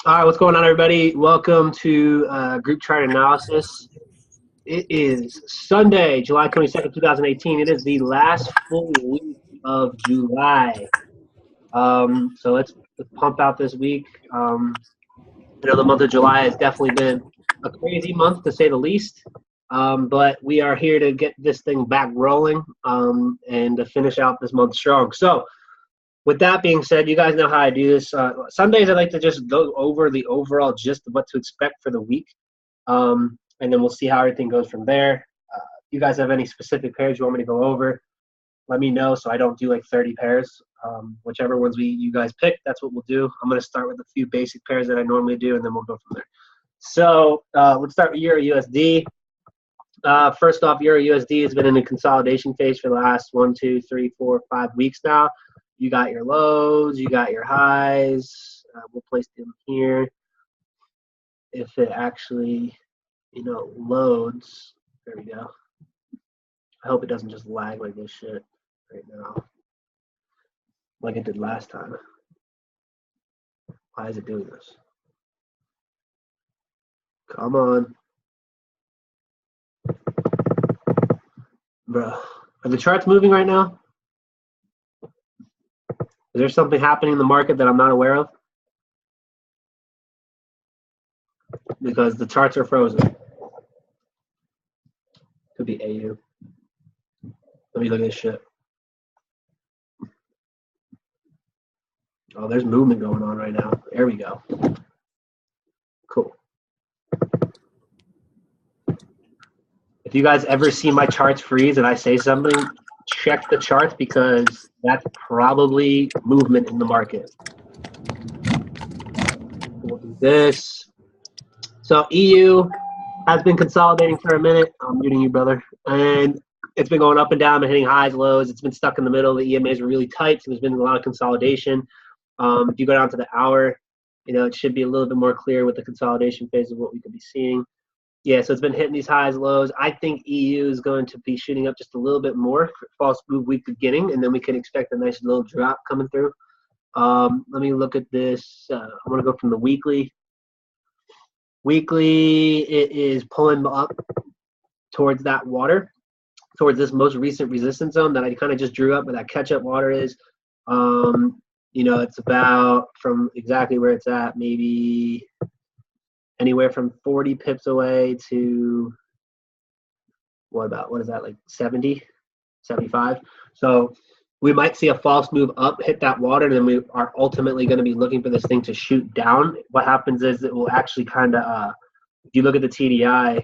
All right, what's going on, everybody? Welcome to Group Chart Analysis. It is Sunday, July 22nd, 2018. It is the last full week of July. So let's pump out this week. I know the month of July has definitely been a crazy month, to say the least. But we are here to get this thing back rolling and to finish out this month strong. So, with that being said, you guys know how I do this. Sundays, I like to just go over the overall gist of what to expect for the week, and then we'll see how everything goes from there. If you guys have any specific pairs you want me to go over, let me know so I don't do like 30 pairs. Whichever ones you guys pick, that's what we'll do. I'm going to start with a few basic pairs that I normally do, and then we'll go from there. So let's start with Euro USD. First off, Euro USD has been in a consolidation phase for the last 1, 2, 3, 4, 5 weeks now. You got your lows, you got your highs. We'll place them here. If it actually, loads, there we go. I hope it doesn't just lag like this shit right now, like it did last time. Why is it doing this? Come on. Bro, are the charts moving right now? Is there something happening in the market that I'm not aware of? Because the charts are frozen. Could be AU. Let me look at this shit. Oh, there's movement going on right now. There we go. Cool. If you guys ever see my charts freeze and I say something, check the charts because that's probably movement in the market. We'll do this. So EU has been consolidating for a minute. I'm muting you, brother. And it's been going up and down and hitting highs, lows. It's been stuck in the middle. The EMAs are really tight, so there's been a lot of consolidation. If you go down to the hour, it should be a little bit more clear with the consolidation phase of what we could be seeing. Yeah, so it's been hitting these highs, lows. I think EU is going to be shooting up just a little bit more for false move week beginning, and then we can expect a nice little drop coming through. Let me look at this. I want to go from the weekly. Weekly, it is pulling up towards that water, towards this most recent resistance zone that I kind of just drew up where that catch-up water is. It's about from exactly where it's at, maybe anywhere from 40 pips away to what is that, like 70, 75? So we might see a false move up, hit that water, and then we are ultimately going to be looking for this thing to shoot down. What happens is it will actually kind of, if you look at the TDI,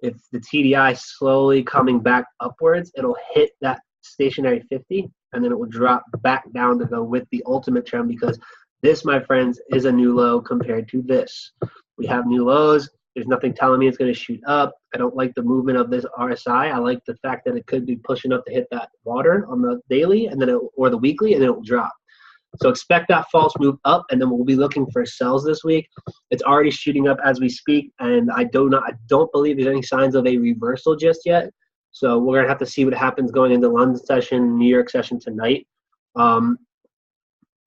if the TDI slowly coming back upwards, it'll hit that stationary 50, and then it will drop back down to go with the ultimate trend because this, my friends, is a new low compared to this. We have new lows. There's nothing telling me it's going to shoot up. I don't like the movement of this RSI. I like the fact that it could be pushing up to hit that water on the daily and then or the weekly, and then it will drop. So expect that false move up, and then we'll be looking for sells this week. It's already shooting up as we speak, and I don't believe there's any signs of a reversal just yet. So we're gonna have to see what happens going into London session, New York session tonight.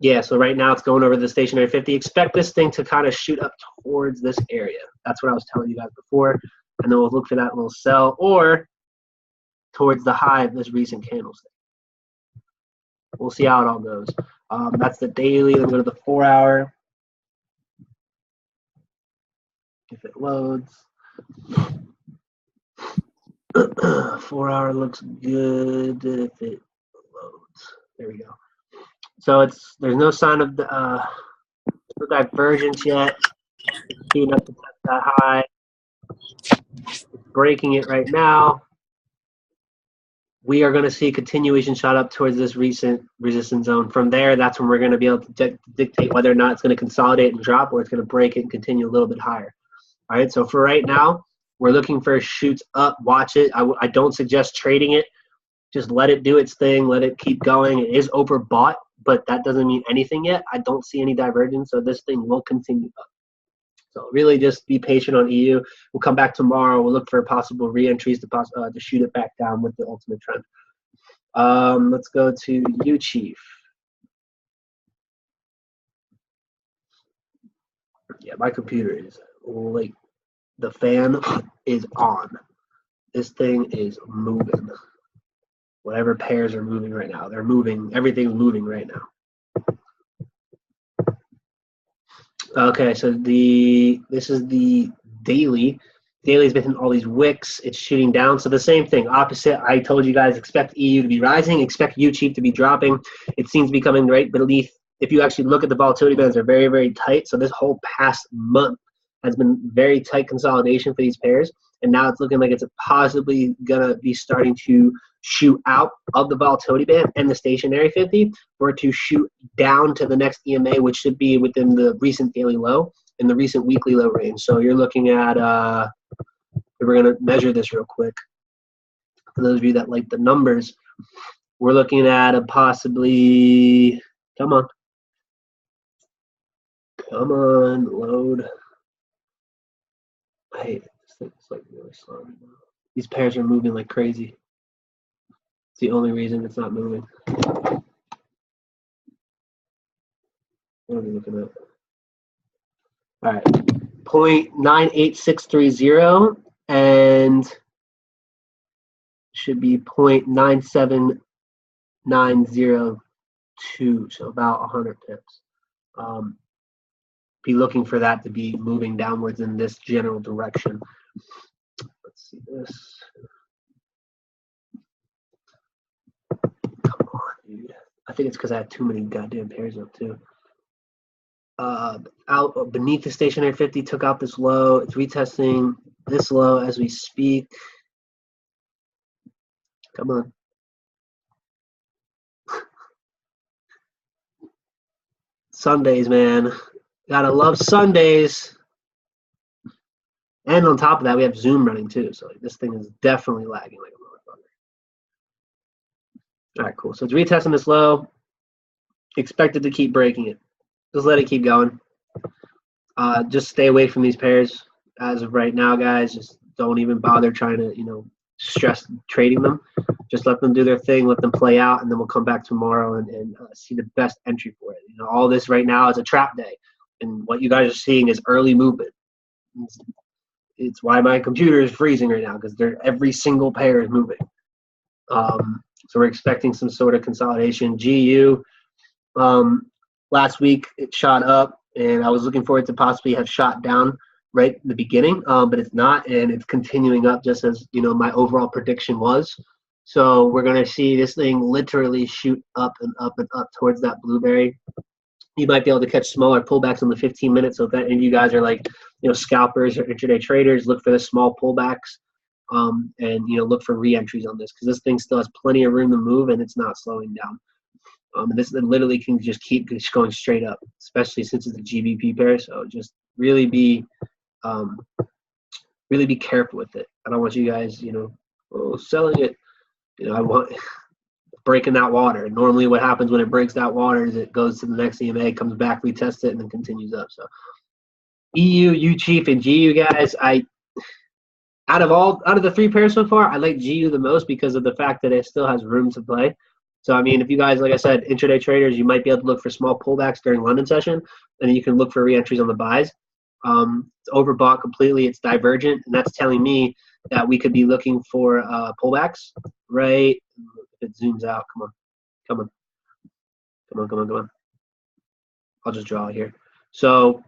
Yeah, so right now it's going over the stationary 50. Expect this thing to kind of shoot up towards this area. That's what I was telling you guys before. And then we'll look for that little sell or towards the high of this recent candlestick. We'll see how it all goes. That's the daily. Let's go to the 4 hour. If it loads. 4 hour looks good if it loads. There we go. So there's no sign of the divergence yet. It's shooting up to that high. It's breaking it right now. We are going to see a continuation shot up towards this recent resistance zone. From there, that's when we're going to be able to dictate whether or not it's going to consolidate and drop or it's going to break it and continue a little bit higher. All right, so for right now, we're looking for shoots up. Watch it. I don't suggest trading it. Just let it do its thing. Let it keep going. It is overbought, but that doesn't mean anything yet. I don't see any divergence, so this thing will continue up. So really just be patient on EU. We'll come back tomorrow. We'll look for possible re-entries to shoot it back down with the ultimate trend. Let's go to U Chief. Yeah, my computer is like the fan is on. This thing is moving. Whatever pairs are moving right now, they're moving. Everything's moving right now. Okay, so this is the daily. Daily's been hitting all these wicks. It's shooting down. So the same thing, opposite. I told you guys, expect EU to be rising, expect U cheap to be dropping. It seems to be coming right beneath. If you actually look at the volatility bands, they're very, very tight. So this whole past month has been very tight consolidation for these pairs. And now it's looking like it's possibly going to be starting to shoot out of the volatility band and the stationary 50 for it to shoot down to the next EMA, which should be within the recent daily low and the recent weekly low range. So you're looking at, we're going to measure this real quick. For those of you that like the numbers, we're looking at a possibly, come on, load. I hate it. This thing's like really slow right now. These pairs are moving like crazy. It's the only reason it's not moving. What are we looking at? All right, 0.98630 and should be 0.97902, so about 100 pips. Be looking for that to be moving downwards in this general direction. Let's see this. Come on, dude. I think it's because I had too many goddamn pairs up too. Out beneath the stationary 50, took out this low. It's retesting this low as we speak. Come on. Sundays, man. Gotta love Sundays. And on top of that, we have Zoom running too. So this thing is definitely lagging like a motherfucker. All right, cool. So it's retesting this low. Expected to keep breaking it. Just let it keep going. Just stay away from these pairs as of right now, guys. Just don't even bother trying to, stress trading them. Just let them do their thing, let them play out, and then we'll come back tomorrow and see the best entry for it. All this right now is a trap day, and what you guys are seeing is early movement. It's why my computer is freezing right now, because every single pair is moving. So we're expecting some sort of consolidation. GU, last week it shot up, and I was looking for it to possibly have shot down right in the beginning, but it's not, and it's continuing up just as my overall prediction was. So we're going to see this thing literally shoot up and up and up towards that blueberry. You might be able to catch smaller pullbacks on the 15 minutes. So if any of you guys are like, scalpers or intraday traders, look for the small pullbacks, and look for re-entries on this, because this thing still has plenty of room to move and it's not slowing down. And this literally can just keep going straight up, especially since it's a GBP pair. So just really be careful with it. I don't want you guys, selling it. I want breaking that water. Normally what happens when it breaks that water is it goes to the next EMA, comes back, retests it, and then continues up. So EU, U Chief, and GU, guys, out of the three pairs so far, I like GU the most because of the fact that it still has room to play. So, I mean, if you guys, like I said, intraday traders, you might be able to look for small pullbacks during London session, and then you can look for re-entries on the buys. It's overbought completely. It's divergent, and that's telling me that we could be looking for pullbacks, right? If it zooms out, come on. I'll just draw it here. So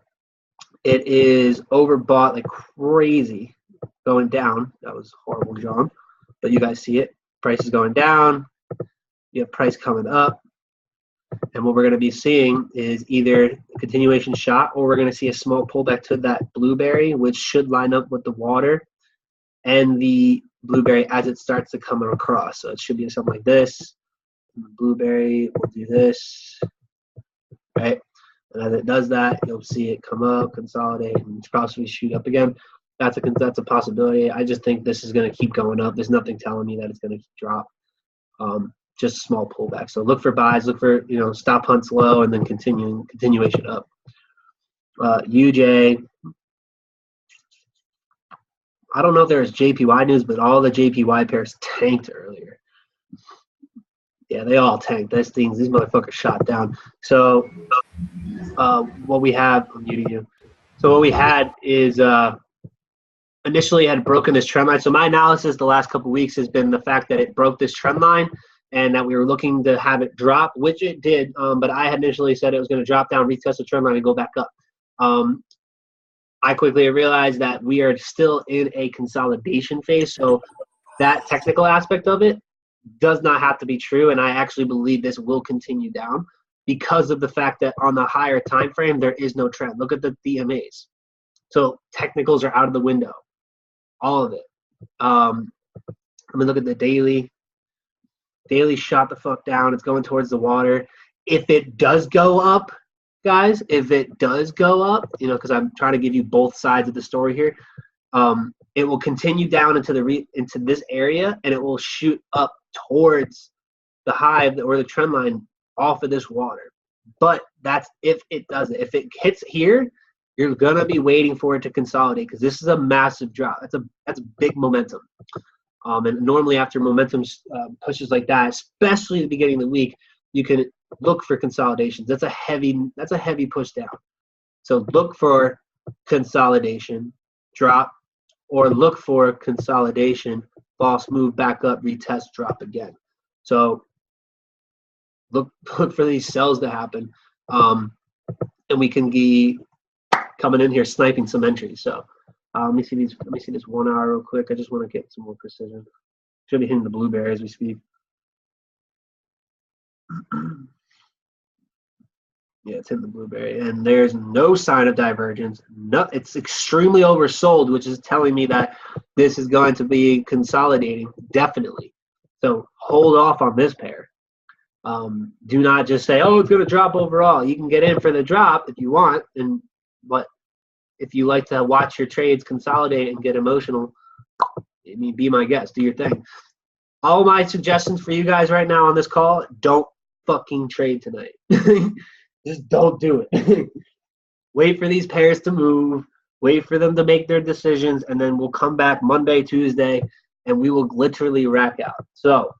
it is overbought like crazy, going down. That was horrible drawing, but you guys see it. Price is going down. You have price coming up. And what we're going to be seeing is either a continuation shot, or we're going to see a small pullback to that blueberry, which should line up with the water and the blueberry as it starts to come across. So it should be something like this. And the blueberry will do this, right? And as it does that, you'll see it come up, consolidate, and possibly shoot up again. That's a possibility. I just think this is going to keep going up. There's nothing telling me that it's going to drop. Just a small pullback. So look for buys, look for stop hunts low, and then continuation up. UJ. I don't know if there's JPY news, but all the JPY pairs tanked earlier. Yeah, they all tanked. These motherfuckers shot down. So what we have, I'm muting you. So what we had is initially had broken this trend line. So my analysis the last couple of weeks has been the fact that it broke this trend line and that we were looking to have it drop, which it did. But I had initially said it was going to drop down, retest the trend line, and go back up. I quickly realized that we are still in a consolidation phase. So that technical aspect of it does not have to be true. And I actually believe this will continue down because of the fact that on the higher time frame, there is no trend. Look at the DMAs. So technicals are out of the window, all of it. Let me look at the daily. Daily shot the fuck down. It's going towards the water. If it does go up, guys, if it does go up, you know, because I'm trying to give you both sides of the story here, it will continue down into into this area, and it will shoot up towards the high or the trend line off of this water. But that's if it does it. If it hits here, you're gonna be waiting for it to consolidate because this is a massive drop. That's big momentum. And normally after momentum pushes like that, especially at the beginning of the week, you can look for consolidations. That's a heavy push down. So look for consolidation, drop, or look for consolidation, false move back up, retest, drop again. So look for these sells to happen, and we can be coming in here sniping some entries. So let me see this 1 hour real quick. I just want to get some more precision. Should be hitting the blueberry as we speak. Yeah, it's hitting the blueberry, and there's no sign of divergence. No, it's extremely oversold, which is telling me that this is going to be consolidating, definitely. So hold off on this pair. Do not just say, oh, it's going to drop overall. You can get in for the drop if you want, but if you like to watch your trades consolidate and get emotional, I mean, be my guest, do your thing. All my suggestions for you guys right now on this call, don't fucking trade tonight. Just don't do it. Wait for these pairs to move. Wait for them to make their decisions, and then we'll come back Monday, Tuesday, and we will literally rack out. So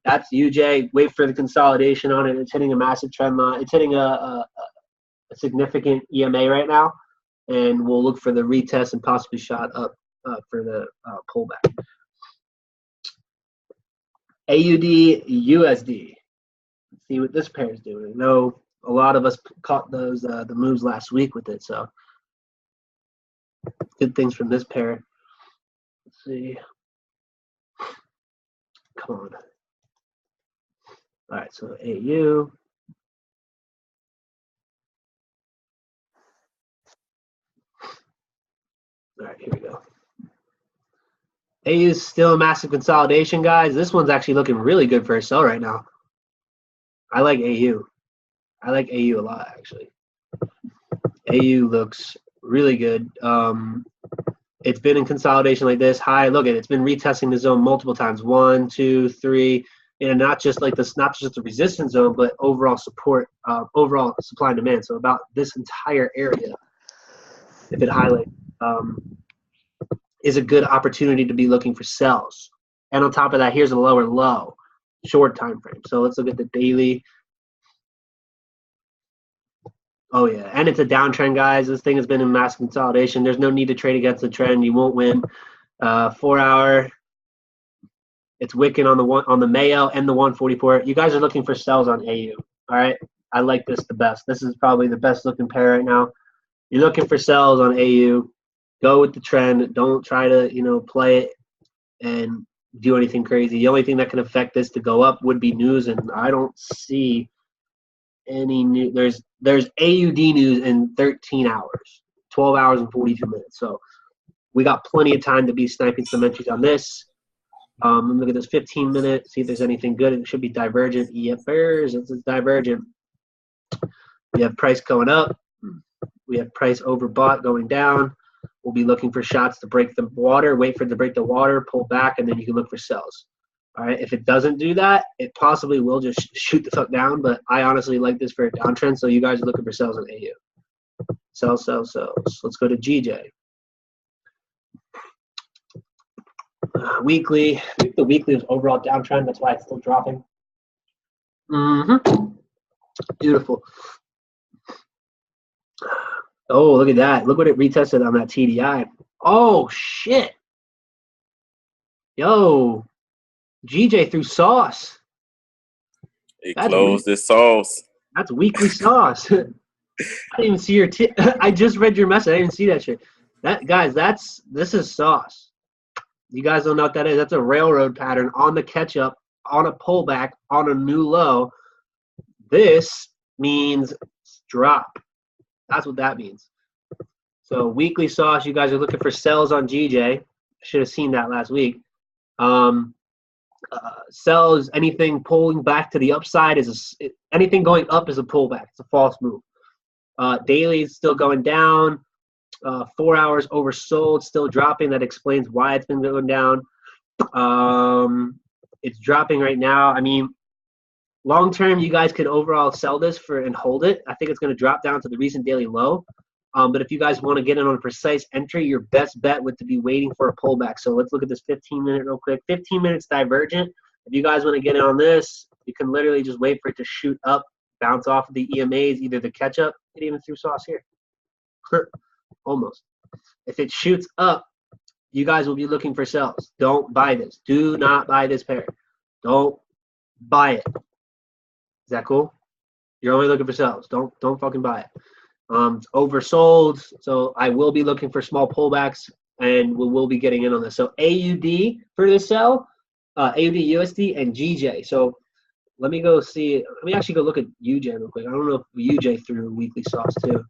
that's UJ. Wait for the consolidation on it. It's hitting a massive trend line. It's hitting a significant EMA right now, and we'll look for the retest and possibly shot up for the pullback. AUD USD. Let's see what this pair is doing. I know a lot of us caught those the moves last week with it, so good things from this pair. Let's see. Come on. All right, so AU. All right, here we go. AU is still a massive consolidation, guys. This one's actually looking really good for a sell right now. I like AU. I like AU a lot, actually. AU looks really good. It's been in consolidation like this. High, look at it. It's been retesting the zone multiple times. 1, 2, 3. And not just like this, not just the resistance zone, but overall support, overall supply and demand. So about this entire area, if it highlights, is a good opportunity to be looking for sells. And on top of that, here's a lower low, short time frame. So let's look at the daily. Oh yeah, and it's a downtrend, guys. This thing has been in massive consolidation. There's no need to trade against the trend. You won't win. 4 hour. It's wicking on the Mayo and the 144. You guys are looking for sells on AU. All right, I like this the best. This is probably the best looking pair right now. You're looking for sells on AU. Go with the trend. Don't try to play it and do anything crazy. The only thing that can affect this to go up would be news, and I don't see any new. There's AUD news in 13 hours, 12 hours and 42 minutes. So we got plenty of time to be sniping some entries on this. Look at this 15 minute. See if there's anything good. It should be divergent. Yep, it's divergent. We have price going up. We have price overbought going down. We'll be looking for shots to break the water. Wait for it to break the water, pull back, and then you can look for sells. All right, if it doesn't do that, it possibly will just shoot the fuck down, but I honestly like this for a downtrend, so you guys are looking for sells on AU. Sells. Let's go to GJ. Weekly. I think the weekly is overall downtrend. That's why it's still dropping. Beautiful. Oh, look at that. Look what it retested on that TDI. Oh, shit. Yo, GJ threw sauce. It That's weak. closed this sauce. That's weekly sauce. I didn't even see your I just read your message. I didn't see that shit. Guys, this is sauce. You guys don't know what that is. That's a railroad pattern on the catch up, on a pullback, on a new low. This means drop. That's what that means. So weekly sauce, you guys are looking for sells on GJ. Should have seen that last week. Sells, anything pulling back to the upside anything going up is a pullback. It's a false move. Daily is still going down. 4 hours oversold, still dropping. That explains why it's been going down. It's dropping right now. I mean, long term, you guys could overall sell this and hold it. I think it's going to drop down to the recent daily low. But if you guys want to get in on a precise entry, your best bet would to be waiting for a pullback. So let's look at this 15-minute real quick. 15 minutes divergent. If you guys want to get in on this, you can literally just wait for it to shoot up, bounce off of the EMAs, either the catch up. It even threw sauce here. Almost. If it shoots up, you guys will be looking for sells. Don't buy this. Do not buy this pair. Don't buy it. Is that cool? You're only looking for sells. Don't fucking buy it. It's oversold, so I will be looking for small pullbacks, and we will be getting in on this. So AUD for this sell, AUD USD and GJ. So let me go see. Let me actually go look at UJ real quick. I don't know if UJ threw weekly sauce too.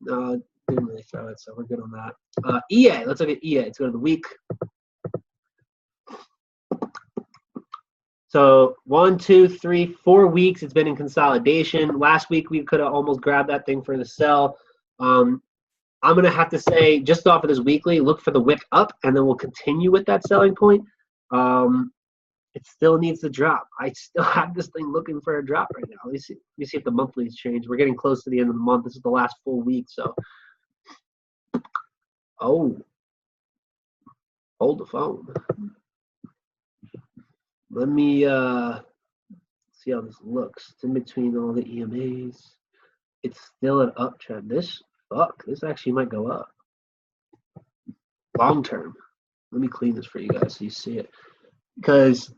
No, didn't really throw it, so we're good on that. EA. Let's look at EA. Let's go to the week. So 1, 2, 3, 4 weeks, it's been in consolidation. Last week, we could have almost grabbed that thing for the sell. I'm going to have to say, just off of this weekly, look for the wick up, and then we'll continue with that selling point. It still needs to drop. I still have this thing looking for a drop right now. Let me see if the monthlies change. We're getting close to the end of the month. This is the last full week, so. Oh. Hold the phone. Let me see how this looks. It's in between all the EMAs. It's still an uptrend. This actually might go up. Long term. Let me clean this for you guys so you see it. Because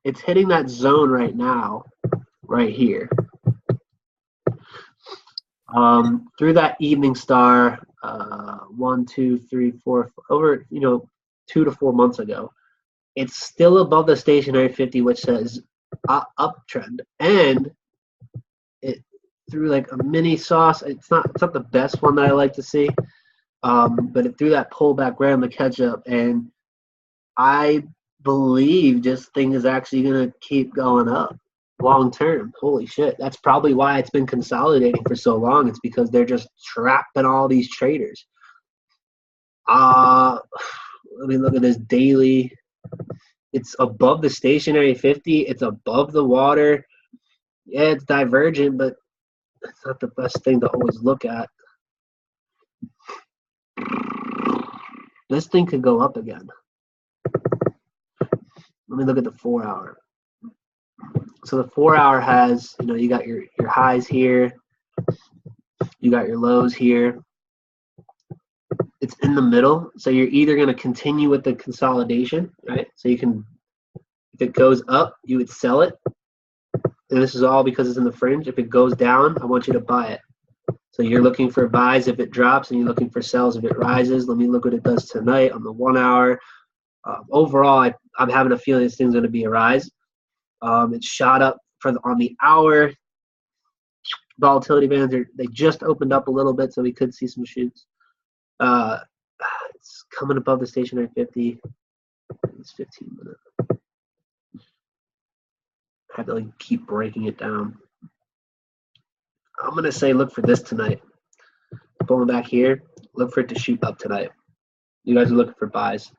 it's hitting that zone right now, right here. Through that evening star, 1, 2, 3, 4, over 2 to 4 months ago. It's still above the stationary 50, which says uptrend, and it threw like a mini sauce. It's not the best one that I like to see, but it threw that pullback right on the catch up, and I believe this thing is actually gonna keep going up long term. Holy shit! That's probably why it's been consolidating for so long. It's because they're just trapping all these traders. Let me look at this daily. It's above the stationary 50. It's above the water. Yeah, it's divergent, but it's not the best thing to always look at. This thing could go up again. Let me look at the 4 hour. So the 4 hour has, you got your highs here. You got your lows here. It's in the middle. So you're either going to continue with the consolidation, right? So you can, if it goes up, you would sell it. And this is all because it's in the fringe. If it goes down, I want you to buy it. So you're looking for buys if it drops, and you're looking for sells if it rises. Let me look what it does tonight on the 1 hour. Overall, I'm having a feeling this thing's going to be a rise. It shot up on the hour. Volatility bands they just opened up a little bit, so we could see some shoots. It's coming above the stationary 50. It's 15 minutes. I have to keep breaking it down. I'm going to say look for this tonight. Pulling back here, look for it to shoot up tonight. You guys are looking for buys.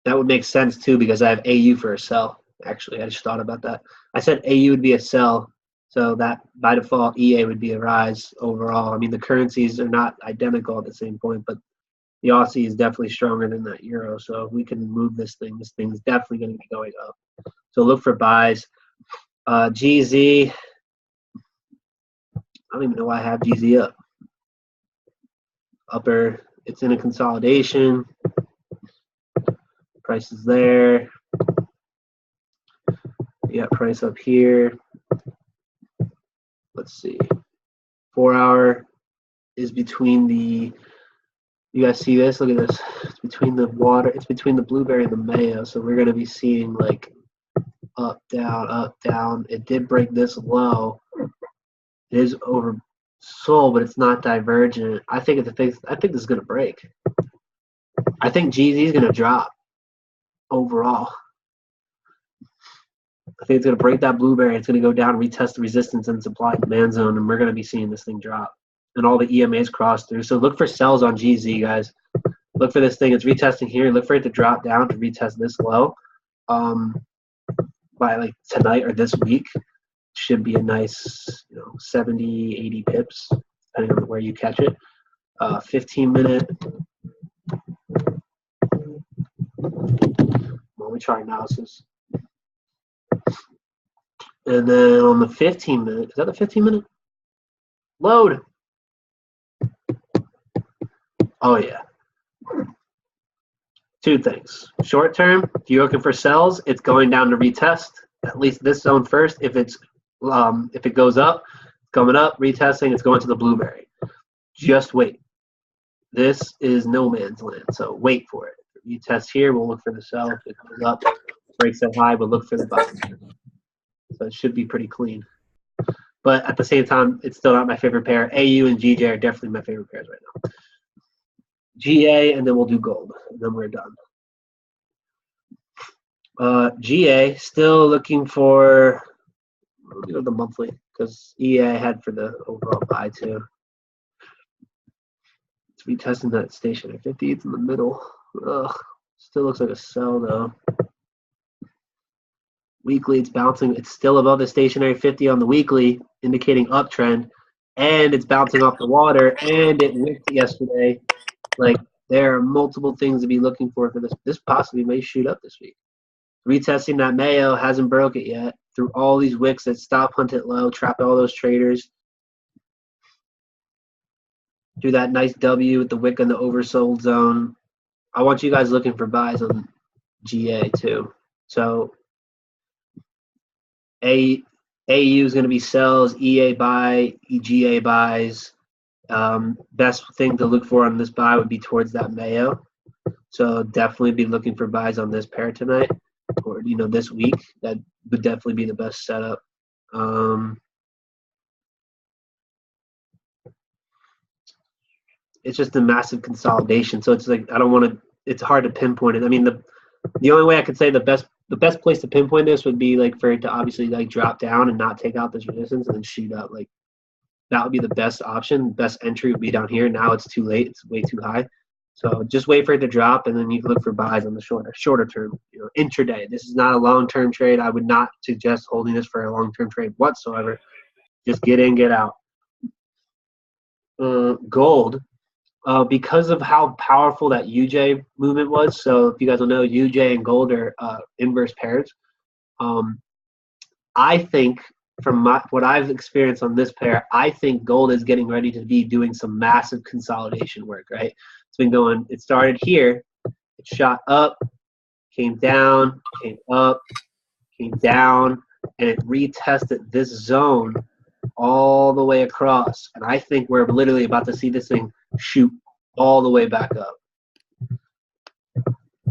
That would make sense too because I have AU for a sell. Actually, I just thought about that. I said AU would be a sell, so that by default EA would be a rise overall. I mean, the currencies are not identical at the same point, but the Aussie is definitely stronger than that euro. So if we can move this thing's definitely going to be going up. So look for buys. GZ, don't even know why I have GZ up. Upper, it's in a consolidation. Price is there. You got price up here. Let's see. 4 hour is between the, you guys see this? Look at this. It's between the water, it's between the blueberry and the mayo. So we're going to be seeing like up, down, up, down. It did break this low. It is oversold, but it's not divergent. I think this is going to break. I think GZ is going to drop overall. I think it's going to break that blueberry. It's going to go down, retest the resistance and supply and demand zone, and we're going to be seeing this thing drop. And all the EMAs cross through. So look for sells on GZ, guys. Look for this thing. It's retesting here. Look for it to drop down to retest this low by like tonight or this week. Should be a nice, 70, 80 pips, depending on where you catch it. 15-minute. Moment chart analysis. And then on the 15-minute, is that the 15-minute? Load. Oh, yeah. Two things. Short term, if you're looking for sells, it's going down to retest, at least this zone first. If it goes up, it's coming up, retesting, it's going to the blueberry. Just wait. This is no man's land, so wait for it. You test here, we'll look for the sell. If it goes up, breaks that high, we'll look for the buy. So it should be pretty clean. But at the same time, it's still not my favorite pair. AU and GJ are definitely my favorite pairs right now. GA, and then we'll do gold, and then we're done. GA, still looking for, we'll do the monthly, because EA I had for the overall buy too. It's retesting that stationary 50, it's in the middle. Ugh, still looks like a sell though. Weekly, it's bouncing. It's still above the stationary 50 on the weekly, indicating uptrend, and it's bouncing off the water, and it wicked yesterday. Like, there are multiple things to be looking for this. This possibly may shoot up this week. Retesting that Mayo, hasn't broke it yet. Through all these wicks that stop hunt it low, trap all those traders. Do that nice W with the wick in the oversold zone. I want you guys looking for buys on GA too. So AU is going to be sells, EA buy, EGA buys. Best thing to look for on this buy would be towards that Mayo. So definitely be looking for buys on this pair tonight or, this week. That would definitely be the best setup. It's just a massive consolidation. So it's like, it's hard to pinpoint it. I mean, the only way I could say the best place to pinpoint this would be like for it to obviously like drop down and not take out this resistance and then shoot up. Like that would be the best option. Best entry would be down here. Now it's too late. It's way too high. So just wait for it to drop and then you can look for buys on the shorter term, intraday. This is not a long-term trade. I would not suggest holding this for a long-term trade whatsoever. Just get in, get out. Gold. Because of how powerful that UJ movement was, so if you guys don't know, UJ and gold are inverse pairs. I think from what I've experienced on this pair, I think gold is getting ready to be doing some massive consolidation work, right? It's been going, it started here, it shot up, came down, came up, came down, and it retested this zone all the way across. And I think we're literally about to see this thing shoot all the way back up.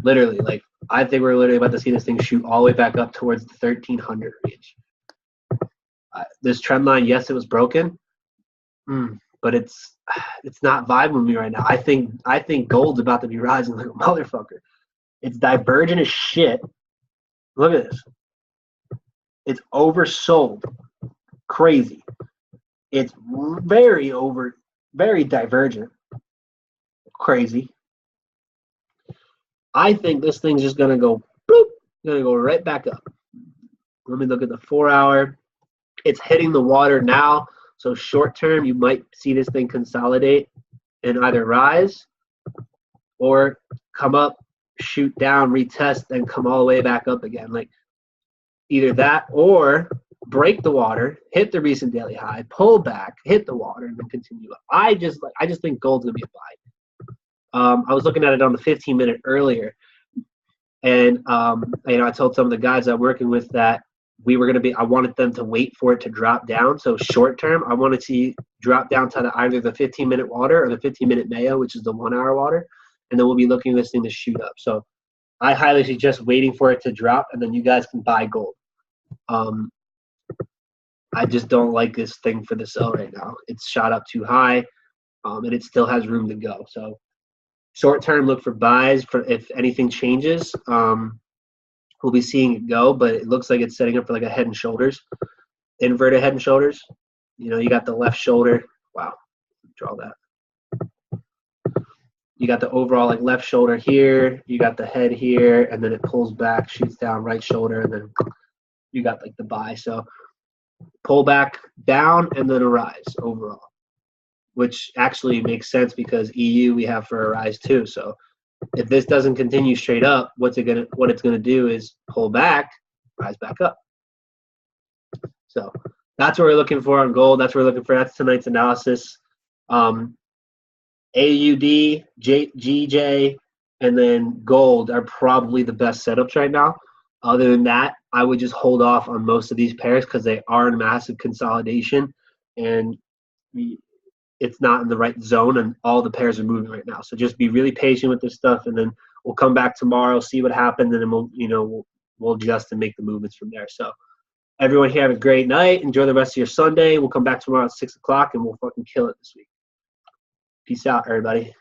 Literally, like, I think we're literally about to see this thing shoot all the way back up towards the 1300 range. This trend line, yes, it was broken, but it's not vibing with me right now. I think gold's about to be rising like a motherfucker. It's divergent as shit. Look at this. It's oversold. Crazy. It's very divergent. Crazy. I think this thing's just gonna go bloop, gonna go right back up. Let me look at the 4 hour. It's hitting the water now, so short term you might see this thing consolidate and either rise or come up, shoot down, retest, then come all the way back up again. Like either that or break the water, hit the recent daily high, pull back, hit the water, and then continue up. I just think gold's gonna be a buy. I was looking at it on the 15-minute earlier, and I told some of the guys I'm working with that I wanted them to wait for it to drop down. So short term, I wanted to drop down to either the 15-minute water or the 15-minute Mayo, which is the 1 hour water, and then we'll be looking at this thing to shoot up. So I highly suggest waiting for it to drop, and then you guys can buy gold. I just don't like this thing for the sell right now. It's shot up too high, and it still has room to go. So short term, look for buys for if anything changes. We'll be seeing it go, but it looks like it's setting up for like a head and shoulders, inverted head and shoulders. You got the left shoulder. Wow, draw that. You got the overall like left shoulder here. You got the head here, and then it pulls back, shoots down, right shoulder, and then you got like the buy. So pull back down and then a rise overall, which actually makes sense because EU we have for a rise too. So if this doesn't continue straight up, what it's gonna do is pull back, rise back up. So that's what we're looking for on gold. That's what we're looking for. That's tonight's analysis. AUD, GJ, and then gold are probably the best setups right now. Other than that, I would just hold off on most of these pairs because they are in massive consolidation, and it's not in the right zone, and all the pairs are moving right now. So just be really patient with this stuff, and then we'll come back tomorrow, see what happens, and then we'll adjust and make the movements from there. So everyone here, have a great night. Enjoy the rest of your Sunday. We'll come back tomorrow at 6 o'clock, and we'll fucking kill it this week. Peace out, everybody.